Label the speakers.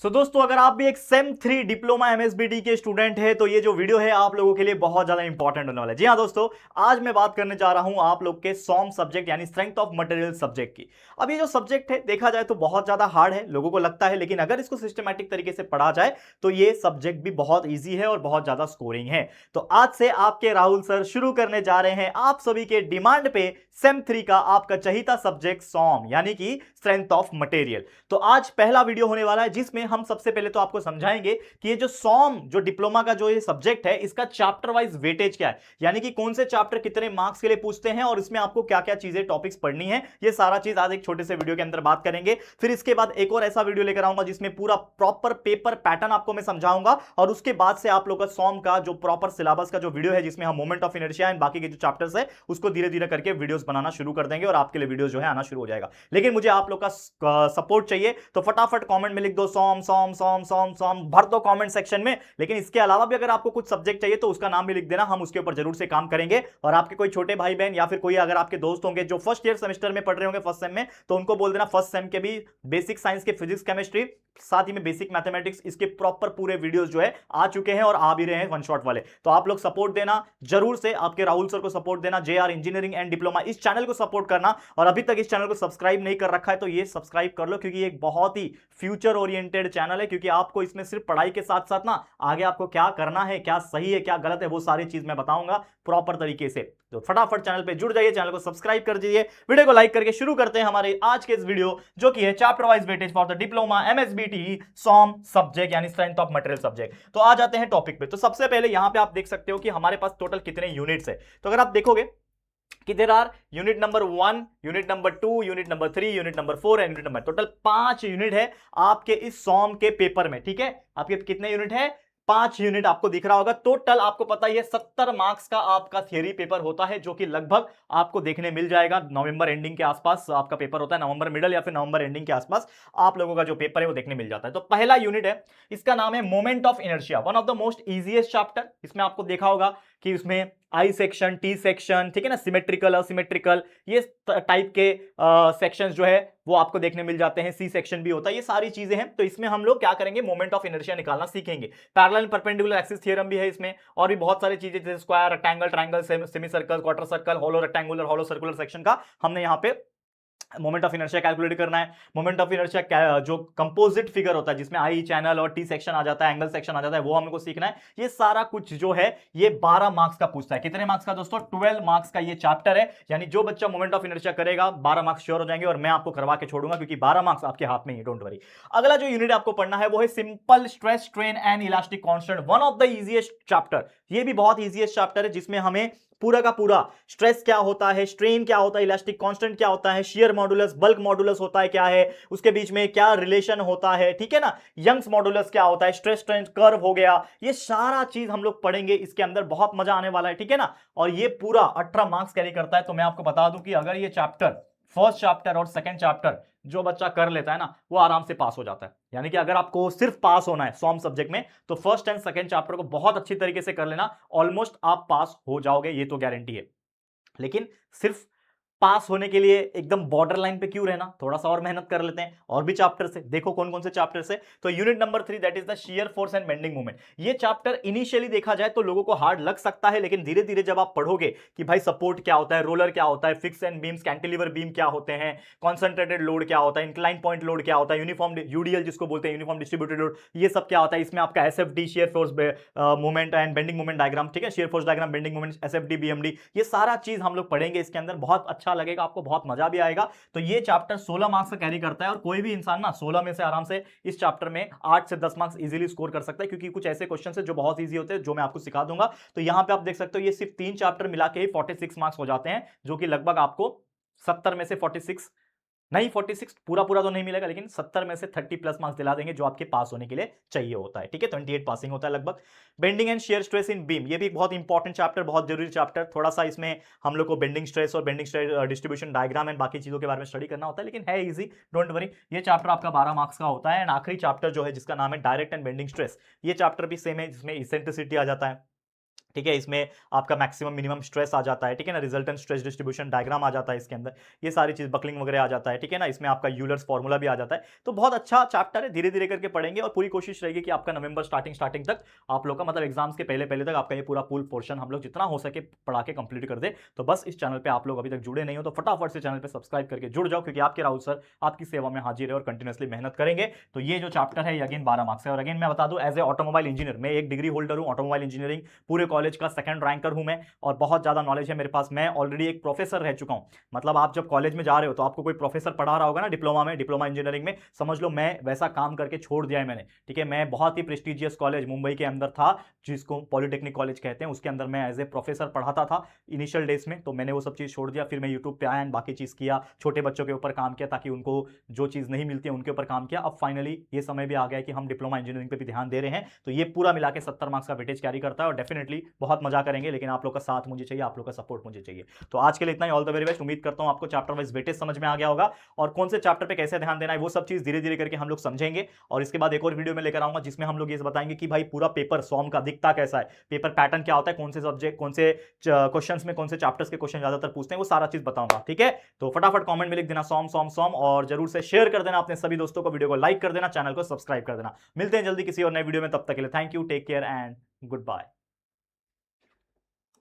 Speaker 1: दोस्तों, अगर आप भी एक सेम 3 डिप्लोमा एमएसबीटी के स्टूडेंट हैं तो ये जो वीडियो है आप लोगों के लिए बहुत ज्यादा इंपॉर्टेंट होने वाला है। जी हाँ दोस्तों, आज मैं बात करने जा रहा हूं आप लोग के सॉम सब्जेक्ट यानी स्ट्रेंथ ऑफ मटेरियल सब्जेक्ट की। अब ये जो सब्जेक्ट है देखा जाए तो बहुत ज्यादा हार्ड है, लोगों को लगता है, लेकिन अगर इसको सिस्टमैटिक तरीके से पढ़ा जाए तो ये सब्जेक्ट भी बहुत ईजी है और बहुत ज्यादा स्कोरिंग है। तो आज से आपके राहुल सर शुरू करने जा रहे हैं आप सभी के डिमांड पे सेम 3 का आपका चहीता सब्जेक्ट सॉम यानी कि स्ट्रेंथ ऑफ मटेरियल। तो आज पहला वीडियो होने वाला है जिसमें हम सबसे पहले तो आपको समझाएंगे कि ये जो सॉम जो डिप्लोमा का जो ये सब्जेक्ट है इसका चैप्टर वाइज वेटेज क्या है, यानी कि कौन से चैप्टर कितने मार्क्स के लिए पूछते हैं और इसमें आपको क्या क्या चीजें टॉपिक्स पढ़नी है, ये सारा चीज आज एक छोटे से वीडियो के अंदर बात करेंगे। फिर इसके बाद एक और ऐसा वीडियो लेकर आऊंगा जिसमें पूरा प्रॉपर पेपर पैटर्न आपको मैं समझाऊंगा और उसके बाद से आप लोग का सॉम का जो प्रॉपर सिलेबस का जो वीडियो है जिसमें हम मोमेंट ऑफ इनर्शिया एंड बाकी के जो चैप्टर्स है उसको धीरे धीरे करके वीडियोस बनाना शुरू कर देंगे और आपके लिए वीडियोस जो है आना शुरू हो जाएगा। लेकिन मुझे आप लोग का सपोर्ट चाहिए तो फटाफट कमेंट में लिख दो सॉम सॉम सॉम सॉम सॉम, भर दो कमेंट सेक्शन में। लेकिन इसके अलावा भी अगर आपको कुछ सब्जेक्ट चाहिए तो उसका नाम भी लिख देना, हम उसके ऊपर जरूर से काम करेंगे। और आपके कोई छोटे भाई बहन या फिर कोई अगर आपके दोस्त होंगे जो फर्स्ट ईयर सेमेस्टर में पढ़ रहे होंगे फर्स्ट सेम में, तो उनको बोल देना फर्स्ट सेम के भी बेसिक साइंस के फिजिक्स केमिस्ट्री साथ ही में बेसिक मैथमेटिक्स इसके प्रॉपर पूरे वीडियोस जो है आ चुके हैं और आ भी रहे हैं वन शॉट वाले। तो आप लोग सपोर्ट देना जरूर से, आपके राहुल सर को सपोर्ट देना, जेआर इंजीनियरिंग एंड डिप्लोमा इस चैनल को सपोर्ट करना। और अभी तक इस चैनल को सब्सक्राइब नहीं कर रखा है तो ये सब्सक्राइब कर लो, क्योंकि ये एक बहुत ही फ्यूचर ओरिएंटेड चैनल है। क्योंकि आपको इसमें सिर्फ पढ़ाई के साथ साथ ना आगे आपको क्या करना है, क्या सही है क्या गलत है, वो सारी चीज मैं बताऊंगा प्रॉपर तरीके से। तो फटाफट चैनल पे जुड़ जाइए, चैनल को सब्सक्राइब कर दीजिए, वीडियो को लाइक करके शुरू करते हैं हमारे आज के इस वीडियो जो कि है chapter wise weightage for the diploma MSBT SOM subject यानी स्ट्रेंथ ऑफ मटेरियल सब्जेक्ट। तो आ जाते हैं टॉपिक पे। तो सबसे पहले यहां पे आप देख सकते हो कि हमारे पास टोटल कितने यूनिट्स है। तो अगर आप देखोगे कि there are unit number 1, unit number 2, unit number 3, unit number 4 and unit number, total 5 unit है आपके इस सॉम के पेपर में। ठीक है, आपके कितने यूनिट है? 5 यूनिट आपको दिख रहा होगा। टोटल आपको पता ही है 70 मार्क्स का आपका थियरी पेपर होता है, जो कि लगभग आपको देखने मिल जाएगा नवंबर एंडिंग के आसपास आपका पेपर होता है, नवंबर मिडल या फिर नवंबर एंडिंग के आसपास आप लोगों का जो पेपर है वो देखने मिल जाता है। तो पहला यूनिट है, इसका नाम है moment of inertia, one of the most easiest chapter. इसमें आपको देखा होगा कि उसमें आई सेक्शन, टी सेक्शन, ठीक है ना, सिमेट्रिकल असिमेट्रिकल ये टाइप के सेक्शंस जो है वो आपको देखने मिल जाते हैं, सी सेक्शन भी होता है, ये सारी चीजें हैं। तो इसमें हम लोग क्या करेंगे, मोमेंट ऑफ इनर्शिया निकालना सीखेंगे। पैरेलल परपेंडिकुलर एक्सिस थ्योरम भी है इसमें, और भी बहुत सारी चीजें जैसे square, rectangle, triangle, semi circle, quarter circle, hollow rectangular, hollow circular section का हमने यहाँ पे मोमेंट ऑफ इनर्शिया कैलकुलेट करना है। मोमेंट ऑफ इनर्शिया जो कंपोजिट फिगर होता है जिसमें आई चैनल और टी सेक्शन आ जाता है, एंगल सेक्शन आ जाता है, वो हमको सीखना है। ये सारा कुछ जो है ये 12 मार्क्स का पूछता है। कितने मार्क्स का दोस्तों? 12 मार्क्स का ये चैप्टर है। यानी जो बच्चा मोमेंट ऑफ इनर्शिया करेगा 12 मार्क्स श्योर हो जाएंगे और मैं आपको करवा के छोड़ूंगा, क्योंकि 12 मार्क्स आपके हाथ में ही, डोंट वरी। अगला जो यूनिट आपको पढ़ना है वो है simple stress strain and elastic constant, one of the easiest chapter. ये भी बहुत इजीएस्ट चैप्टर है जिसमें हमें पूरा का पूरा स्ट्रेस क्या होता है, स्ट्रेन क्या होता है, इलास्टिक कांस्टेंट क्या होता है, शियर मॉडुलस, बल्क मॉडुलस होता है क्या है, उसके बीच में क्या रिलेशन होता है, ठीक है ना, यंग्स मॉडुलस क्या होता है, स्ट्रेस स्ट्रेन कर्व हो गया, ये सारा चीज हम लोग पढ़ेंगे इसके अंदर। बहुत मजा आने वाला है, ठीक है ना। और ये पूरा 18 मार्क्स कैरी करता है। तो मैं आपको बता दूं कि अगर ये चैप्टर फर्स्ट चैप्टर और सेकंड चैप्टर जो बच्चा कर लेता है ना वो आराम से पास हो जाता है। यानी कि अगर आपको सिर्फ पास होना है सॉम सब्जेक्ट में तो फर्स्ट एंड सेकंड चैप्टर को बहुत अच्छी तरीके से कर लेना, ऑलमोस्ट आप पास हो जाओगे, ये तो गारंटी है। लेकिन सिर्फ पास होने के लिए एकदम बॉर्डर लाइन पे क्यों रहना, थोड़ा सा और मेहनत कर लेते हैं। और भी चैप्टर से देखो कौन कौन से चैप्टर से। तो unit number 3 that is the shear force and bending moment. ये चैप्टर इनिशियली देखा जाए तो लोगों को हार्ड लग सकता है, लेकिन धीरे धीरे जब आप पढ़ोगे कि भाई सपोर्ट क्या होता है, रोलर क्या होता है, fix and beams, cantilever beam क्या होते हैं, कॉन्सेंट्रेटेड लोड क्या होता है, इंक्लाइन पॉइंट लोड क्या होता है, यूनिफॉर्म यूडीएल जिसको बोलते हैं यूनिफॉर्म डिस्ट्रीब्यूटेड लोड, ये सब क्या होता है, इसमें आपका SFD shear force moment and bending moment diagram, ठीक है, shear force diagram, bending moment, SFD, BMD, ये सारा चीज हम लोग पढ़ेंगे इसके अंदर। बहुत अच्छा लगेगा आपको, बहुत मजा भी आएगा। तो ये चैप्टर 16 मार्क्स का कैरी करता है और कोई भी इंसान ना 16 में से आराम से इस चैप्टर में 8 से 10 मार्क्स इजीली स्कोर कर सकता है, क्योंकि कुछ ऐसे क्वेश्चन है जो बहुत इजी होते हैं जो मैं आपको सिखा दूंगा। तो यहां पे आप देख सकते हो ये सिर्फ 3 चैप्टर मिला के ही 46 मार्क्स हो जाते हैं, जो कि लगभग आपको 70 में से 46 नहीं, 46 पूरा पूरा तो नहीं मिलेगा, लेकिन 70 में से 30 प्लस मार्क्स दिला देंगे जो आपके पास होने के लिए चाहिए होता है, ठीक है। 28 पासिंग होता है लगभग। Bending and shear stress in beam, ये भी एक बहुत इंपॉर्टेंट चैप्टर, बहुत जरूरी चैप्टर। थोड़ा सा इसमें हम लोग को बेंडिंग स्ट्रेस और bending stress distribution diagram and बाकी चीजों के बारे में स्टडी करना होता है, लेकिन है इजी, डोंट वरी। ये चैप्टर आपका 12 मार्क्स का होता है। एंड आखिरी चैप्टर जो है जिसका नाम है डायरेक्ट एंड बेंडिंग स्ट्रेस, ये चैप्टर भी सेम है, जिसमें इसेंट्रिसिटी आ जाता है, ठीक है, इसमें आपका मैक्सिमम मिनिमम स्ट्रेस आ जाता है, ठीक है ना, रिजल्टेंट स्ट्रेस डिस्ट्रीब्यूशन डायग्राम आ जाता है इसके अंदर, ये सारी चीज़ बकलिंग वगैरह आ जाता है, ठीक है ना, इसमें आपका यूलर्स फॉर्मूला भी आ जाता है। तो बहुत अच्छा चैप्टर है, धीरे-धीरे करके पढ़ेंगे और पूरी कोशिश रहेगी कि आपका नवंबर स्टार्टिंग तक आप लोग का मतलब एग्जाम्स के पहले-पहले तक आपका ये पूरा फुल पोर्शन हम लोग जितना हो सके पढ़ा के कंप्लीट कर दें। तो बस इस चैनल पे आप लोग अभी तक जुड़े नहीं हो तो फटाफट से चैनल पे सब्सक्राइब करके जुड़ जाओ, क्योंकि आपके राहुल सर आपकी सेवा में हाजिर है और कंटिन्यूअसली मेहनत करेंगे। तो ये जो चैप्टर है ये अगेन 12 मार्क्स है और अगेन मैं बता दूं एज ए ऑटोमोबाइल इंजीनियर मैं एक डिग्री होल्डर हूं ऑटोमोबाइल इंजीनियरिंग, पूरे कॉलेज का सेकंड रैंकर हूं मैं और बहुत ज़्यादा नॉलेज है मेरे पास। मैं ऑलरेडी एक प्रोफेसर रह चुका हूं। मतलब आप जब कॉलेज में जा रहे हो तो आपको कोई प्रोफेसर पढ़ा रहा होगा ना डिप्लोमा में, डिप्लोमा इंजीनियरिंग में, समझ लो मैं वैसा काम करके छोड़ दिया है मैंने। ठीक है, मैं बहुत ही प्रेस्टिजियस कॉलेज मुंबई के अंदर था जिसको पॉलिटेक्निक कॉलेज कहते हैं, उसके अंदर मैं एज ए प्रोफेसर पढ़ाता था इनिशियल डेज में। तो मैंने वो सब चीज़ छोड़ दिया, फिर मैं यूट्यूब पे आया, बाकी चीज़ किया, छोटे बच्चों के ऊपर काम किया ताकि उनको जो चीज़ नहीं मिलती है उनके ऊपर काम किया। अब फाइनली ये समय भी आ गया कि हम डिप्लोमा इंजीनियरिंग पे भी ध्यान दे रहे हैं। तो ये पूरा मिला के 70 मार्क्स का वेटेज कैरी करता है और डेफिनेटली बहुत मजा करेंगे, लेकिन आप लोग का साथ मुझे चाहिए, आप लोग का सपोर्ट मुझे चाहिए। तो आज के लिए इतना ही, ऑल द वेरी बेस्ट। उम्मीद करता हूं आपको चैप्टर वाइज वेटेज समझ में आ गया होगा और कौन से चैप्टर पे कैसे ध्यान देना है वो सब चीज धीरे धीरे करके हम लोग समझेंगे। और इसके बाद एक और वीडियो में लेकर आऊंगा जिसमें हम लोग ये बताएंगे कि भाई पूरा पेपर सॉम का दिखता कैसा है, पेपर पैटर्न क्या होता है, कौन से सब्जेक्ट कौन से क्वेश्चंस में कौन से चैप्टर्स के क्वेश्चन ज्यादातर पूछते हैं, वो सारा चीज बताऊंगा। ठीक है, तो फटाफट कमेंट में लिख देना सॉम सॉम सॉम और जरूर से शेयर कर देना अपने सभी दोस्तों को, वीडियो को लाइक कर देना, चैनल को सब्सक्राइब कर देना। मिलते हैं जल्दी किसी और नए वीडियो में, तब तक के लिए thank you, take care and good bye.